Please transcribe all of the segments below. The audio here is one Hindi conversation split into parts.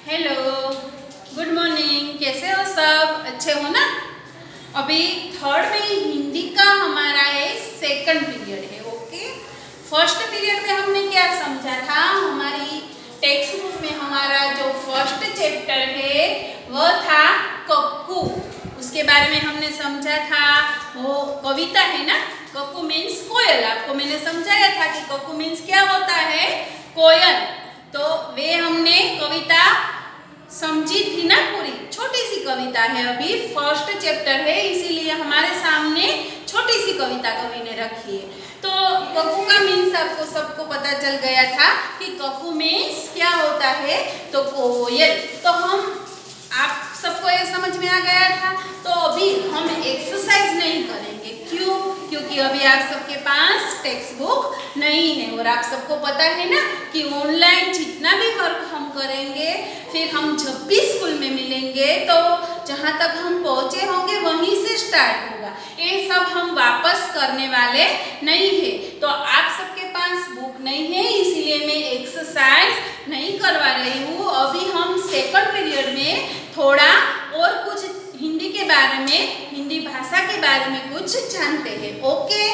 Hello, good morning. कैसे हो सब? अच्छे हो ना? अभी थर्ड में हिंदी का हमारा है सेकंड पीरियड है। ओके, फर्स्ट पीरियड में हमने क्या समझा था? हमारी टेक्स्ट बुक में हमारा जो फर्स्ट चैप्टर है वह था कक्कू। उसके बारे में हमने समझा था, वो कविता है ना। कक्कू मीन्स कोयल। आपको मैंने समझाया था कि कक्कू मीन्स क्या होता है, कोयल। तो वे हमने कविता समझी थी ना पूरी। छोटी सी कविता है, अभी फर्स्ट चैप्टर है, इसीलिए हमारे सामने छोटी सी कविता कवि ने रखी है। तो कक्कू का मीन्स आपको सबको पता चल गया था कि कक्कू मीन्स क्या होता है, तो कोयल। तो हम आप सबको ये समझ में आ गया था। तो अभी हम एक्सरसाइज नहीं करेंगे। क्यों? क्योंकि अभी आप सबके पास टेक्स्ट बुक नहीं है और आप सबको पता है ना कि ऑनलाइन जितना भी वर्क हम करेंगे, फिर हम जब भी स्कूल में मिलेंगे तो जहाँ तक हम पहुँचे होंगे वहीं से स्टार्ट होगा। ये सब हम वापस करने वाले नहीं है। तो आप सबके पास बुक नहीं है, इसीलिए मैं एक्सरसाइज नहीं करवा रही हूँ। अभी हम सेकंड पीरियड में थोड़ा और कुछ हिंदी के बारे में, हिंदी भाषा के बारे में कुछ जानते हैं। ओके,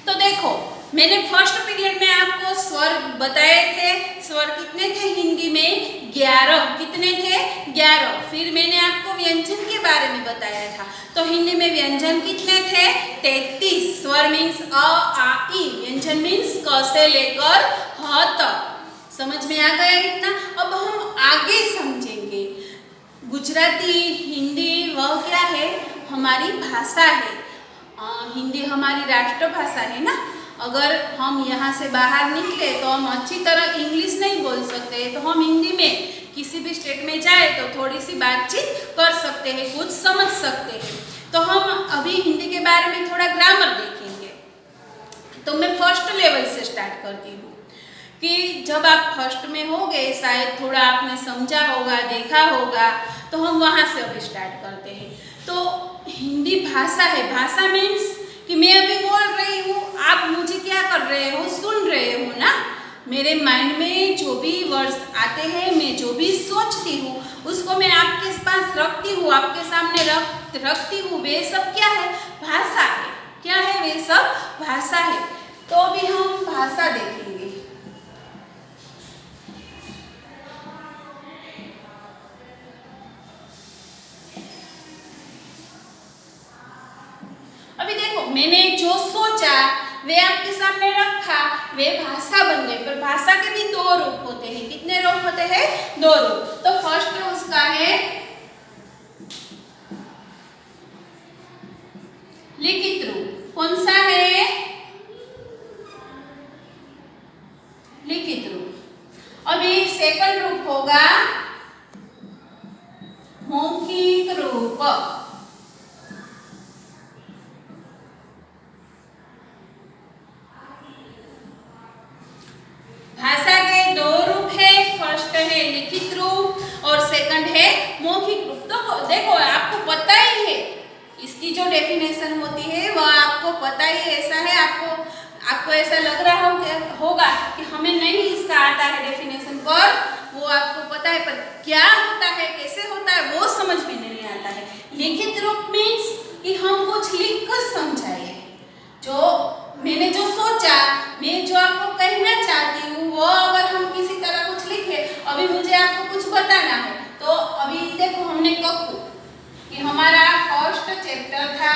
तो देखो, मैंने फर्स्ट पीरियड में आपको स्वर बताए थे। स्वर कितने थे हिंदी में? 11। कितने थे? 11। फिर मैंने आपको व्यंजन के बारे में बताया था। तो हिंदी में व्यंजन कितने थे? 33। स्वर मीन्स अ, आ, ई। व्यंजन मीन्स क से लेकर ह तक। समझ में आ गया इतना? अब हम आगे समझेंगे। गुजराती, हिंदी वह क्या है? हमारी भाषा है। हिंदी हमारी राष्ट्रभाषा है ना। अगर हम यहाँ से बाहर निकले तो हम अच्छी तरह इंग्लिश नहीं बोल सकते, तो हम हिंदी में किसी भी स्टेट में जाए तो थोड़ी सी बातचीत कर सकते हैं, कुछ समझ सकते हैं। तो हम अभी हिंदी के बारे में थोड़ा ग्रामर देखेंगे। तो मैं फर्स्ट लेवल से स्टार्ट करती हूँ कि जब आप फर्स्ट में होगे, शायद थोड़ा आपने समझा होगा, देखा होगा, तो हम वहाँ से अभी स्टार्ट करते हैं। तो हिंदी भाषा है। भाषा मीन्स कि मैं अभी बोल रही हूँ, आप मुझे क्या कर रहे हो? सुन रहे हो ना। मेरे माइंड में जो भी वर्ड्स आते हैं, मैं जो भी सोचती हूँ, उसको मैं आपके पास रखती हूँ, आपके सामने रखती हूँ। वे सब क्या है? भाषा है। क्या है? वे सब भाषा है। तो अभी हम भाषा देखेंगे। अभी देखो, मैंने जो सोचा वे आपके सामने रखा, वे भाषा बन गई। पर भाषा के भी दो रूप होते हैं। कितने रूप होते हैं? 2 रूप। तो फर्स्ट उसका है लिखित रूप। कौन सा है? लिखित रूप। अभी सेकंड रूप होगा मौखिक रूप। भाषा के 2 रूप है। फर्स्ट है लिखित रूप और सेकंड है मौखिक रूप। तो देखो, आपको पता ही है इसकी जो डेफिनेशन होती है वह आपको पता ही ऐसा है। आपको ऐसा लग रहा होगा कि हमें नहीं इसका आता है डेफिनेशन, पर वो आपको पता है। पर क्या होता है, कैसे होता है, वो समझ में नहीं आता है। लिखित रूप मीन्स कि हम कुछ लिख कर समझाए। जो मैंने जो सोचा, मैं जो आपको कहना चाहती हूँ, वो अगर हम किसी तरह कुछ लिखे, अभी मुझे आपको कुछ बताना है। तो अभी देखो, हमने कक्कू, कि हमारा फर्स्ट चैप्टर था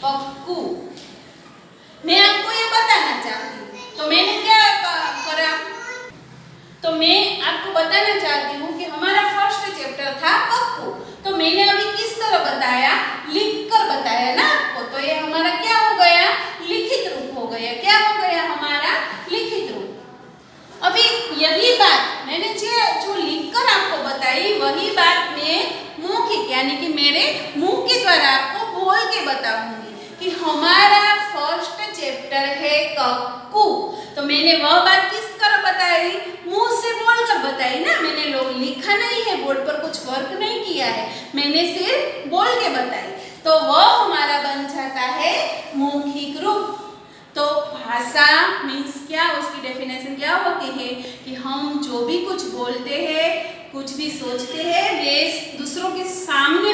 कक्कू, मैं आपको ये बताना चाहती हूँ। तो मैंने क्या करा? तो मैं आपको बताना चाहती हूँ कि हमारा फर्स्ट चैप्टर था कक्कू। तो मैंने अभी किस तरह बताया? लिख कर बताया ना आपको। तो ये हमारा क्या हो गया? लिखित रूप हो गया। क्या हो गया हमारा? लिखित रूप। अभी यही बात मैंने जो लिखकर आपको बताई, वही बात मैं मौखिक यानी कि मेरे मुंह के द्वारा आपको बोल के बताऊंगी कि हमारा फर्स्ट चैप्टर है कक्कू। तो मैंने वह बात किस तरह बताई? मुंह से बोलकर बताई ना। मैंने लिखा नहीं है, बोर्ड पर कुछ वर्क नहीं किया है, मैंने सिर्फ बोल के बताई। तो वह हमारा बन जाता है मौखिक रूप। तो भाषा मीन्स क्या, उसकी डेफिनेशन क्या होती है कि हम जो भी कुछ बोलते हैं, कुछ भी सोचते हैं, वे दूसरों के सामने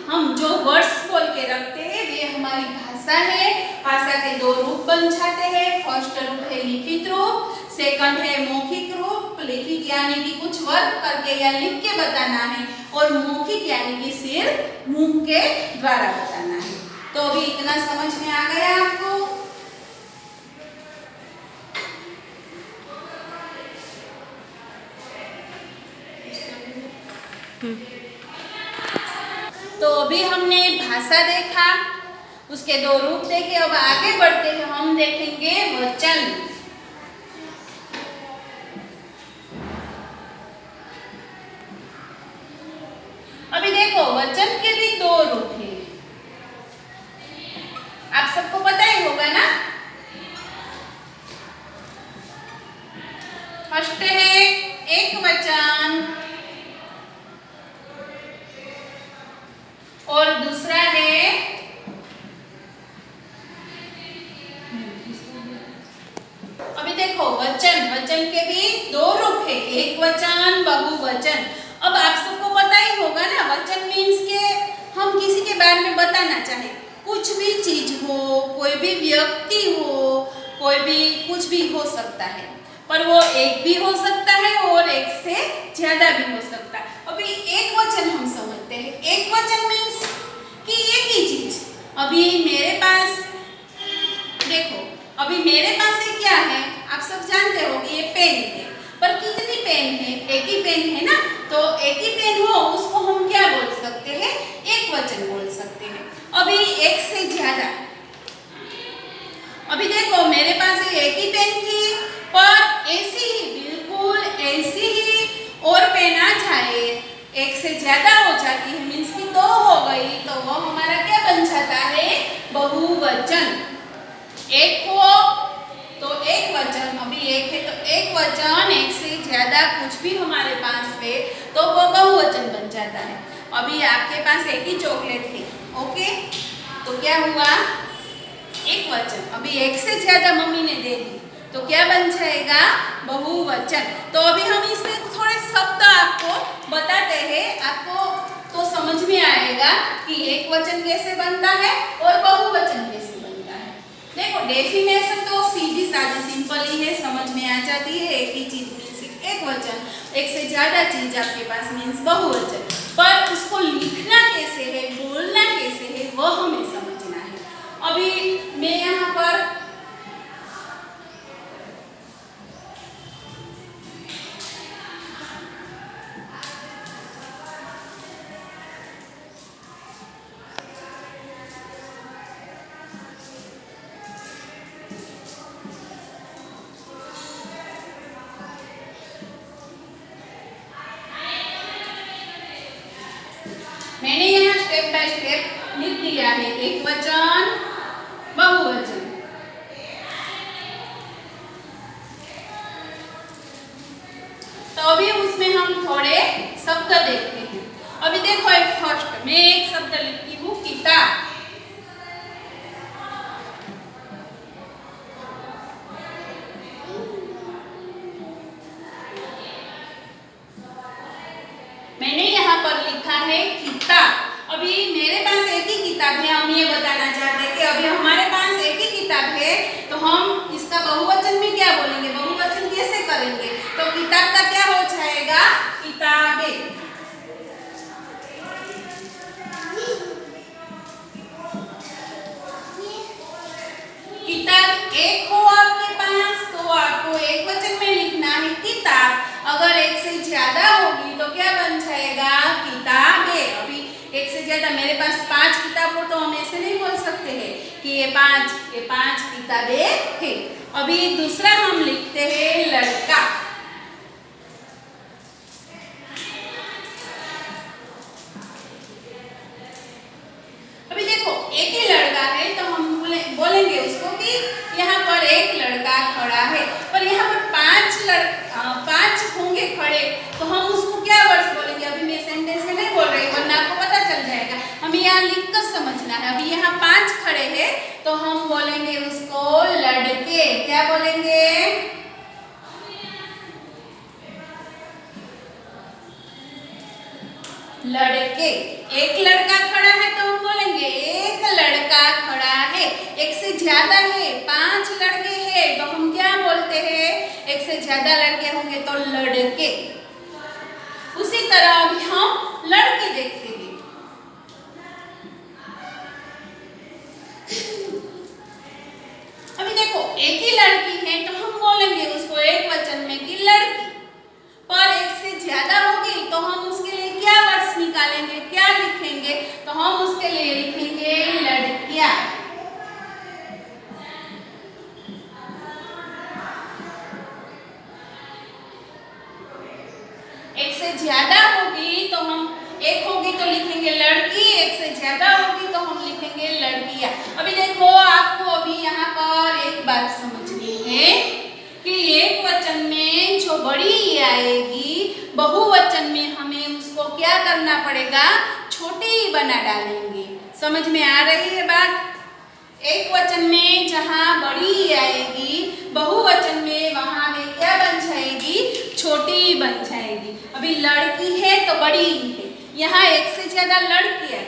हम जो वर्ड्स बोल के रखते हैं वे हमारी भाषा है। भाषा के दो रूप बन जाते हैं। फर्स्ट रूप है लिखित रूप, सेकंड है मौखिक रूप। लिखित यानी कि कुछ वर्क करके या लिख के बताना है, और मौखिक यानी कि सिर्फ मुंह के द्वारा बताना है। तो अभी इतना समझ में आ गया आपको? तो अभी हमने भाषा देखा, उसके दो रूप देखे। अब आगे बढ़ते हैं, हम देखेंगे वचन। अभी देखो, वचन के भी दो रूप हैं। आप सबको पता ही होगा ना। फर्स्ट है एक वचन और दूसरा है अभी देखो वचन के भी दो रूप है, एक वचन, बहुवचन। अब आप सबको पता ही होगा ना, वचन मीन्स के हम किसी के बारे में बताना चाहे, कुछ भी चीज हो, कोई भी व्यक्ति हो, कोई भी कुछ भी हो सकता है, पर वो एक भी हो सकता है और एक से ज्यादा भी हो सकता है। अभी एक वचन हम समझते हैं। एक वचन मीन्स कि एक ही चीज। अभी मेरे पास देखो, अभी मेरे पास ये क्या है, आप सब जानते हो कि ये पेन है, पर कितनी पेन है? एक ही पेन है ना। तो एक ही पेन हो उसको हम क्या बोल सकते हैं? एक वचन बोल सकते हैं। अभी एक से ज्यादा, अभी देखो मेरे पास एक ही पेन थी, पर ऐसी ही, बिल्कुल ऐसी ही और पेन आ जाए, एक से ज्यादा हो जाती है, मीन्स कि दो हो गई, तो वो हमारा क्या बन जाता है? बहुवचन। एक हो तो एक वचन, अभी एक है तो एक वचन, एक से ज्यादा कुछ भी हमारे पास है तो वो बहुवचन बन जाता है। अभी आपके पास एक ही चॉकलेट है, ओके, तो क्या हुआ? एक वचन। अभी एक से ज्यादा मम्मी ने दे दी तो क्या बन जाएगा? बहुवचन। तो अभी हम इसमें थोड़े शब्द आपको बताते हैं, आपको तो समझ में आएगा कि एक वचन कैसे बनता है और बहुवचन कैसे बनता है। देखो डेफिनेशन तो सीधी सादी सिंपल ही है, समझ में आ जाती है। एक ही चीज मीन्स एक वचन, एक से ज्यादा चीज आपके पास मीन्स बहुवचन, पर उसको लिखना कैसे है, बोलना कैसे है, वो हमें समझना है। अभी मैं यहाँ पर मैंने यहाँ स्टेप बाय स्टेप लिख दिया है, एक वचन, बहुवचन। तो अभी उसमें हम थोड़े शब्द देखते हैं। अभी देखो, एक फर्स्ट मैं एक शब्द लिखती हूँ, किताब। मैंने यहाँ पर लिखा है किताब। अभी मेरे पास एक ही किताब है, हम ये बताना चाहते हैं कि अभी हमारे पास एक ही किताब है, तो हम इसका बहुवचन में क्या बोलेंगे, बहुवचन कैसे करेंगे? तो किताब का क्या हो जाएगा? किताबें। किताब एक हो आपके पास तो आपको एक वचन में लिखना है किताब। अगर एक से ज्यादा होगी तो क्या बन जाएगा? किताबें। अभी एक से ज्यादा, मेरे पास 5 किताब हो तो हम ऐसे नहीं बोल सकते हैं कि ये 5 किताबें हैं। अभी दूसरा हम लिखते हैं लड़का। अभी देखो एक ही लड़का है तो हम बोलेंगे उसको कि यहाँ पर एक लड़का खड़ा है, पर यहाँ पर 5 होंगे खड़े, तो हम उसको क्या वर्ड्स बोलेंगे? अभी मैं सेंटेंस में नहीं बोल रही, वरना आपको पता चल जाएगा। हमें यहाँ लिखकर समझना है। अभी यहाँ 5 खड़े हैं तो हम बोलेंगे उसको लड़के। लड़के। एक लड़का खड़ा है तो हम बोलेंगे एक लड़का खड़ा है। एक से ज्यादा है, 5 लड़के हैं तो हम क्या बोलते हैं? एक से ज्यादा लड़के होंगे तो लड़के। उसी तरह अभी हम लड़की देखते हैं। अभी देखो एक ही लड़की है तो हम बोलेंगे उसको एक वचन में कि लड़की। पर एक से ज्यादा होगी तो हम उसके लिए क्या वर्ड्स निकालेंगे, क्या लिखेंगे? तो हम उसके लिए लिखेंगे लड़कियां। एक से ज्यादा होगी तो हम, एक होगी तो लिखेंगे लड़की, एक से ज्यादा होगी तो हम लिखेंगे लड़कियां। अभी देखो आपको अभी यहाँ पर एक बात समझनी है कि एक वचन में जो बड़ी ई आएगी, बहुवचन में हमें उसको क्या करना पड़ेगा? छोटी ई बना डालेंगे। समझ में आ रही है बात? एक वचन में जहाँ बड़ी ई आएगी, बहुवचन में वहां में क्या बन जाएगी? छोटी ई बन जाएगी। अभी लड़की है तो बड़ी ई है, यहाँ एक से ज्यादा लड़कियां,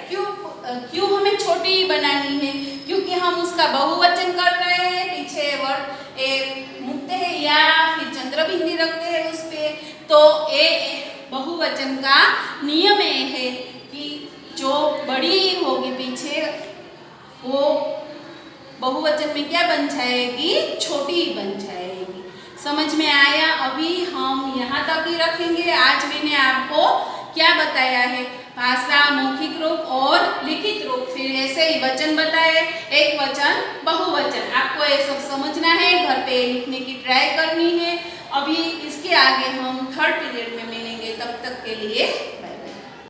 क्यों हमें छोटी ई बनानी है? क्योंकि हम उसका बहुवचन कर रहे हैं, पीछे वर्ड मुक्त है या फिर चंद्र बिंदी रखते हैं उस पे। तो बहुवचन का नियम ये है कि जो बड़ी होगी पीछे वो बहुवचन में क्या बन जाएगी? छोटी बन जाएगी। समझ में आया? अभी हम यहाँ तक ही रखेंगे। आज मैंने आपको क्या बताया है? भाषा, मौखिक रूप और लिखित रूप, फिर ऐसे ही वचन बताए, एक वचन, बहुवचन। आपको ये सब समझना है, घर पे लिखने की ट्राई करनी है। अभी इसके आगे हम थर्ड पीरियड में मिलेंगे, तब तक के लिए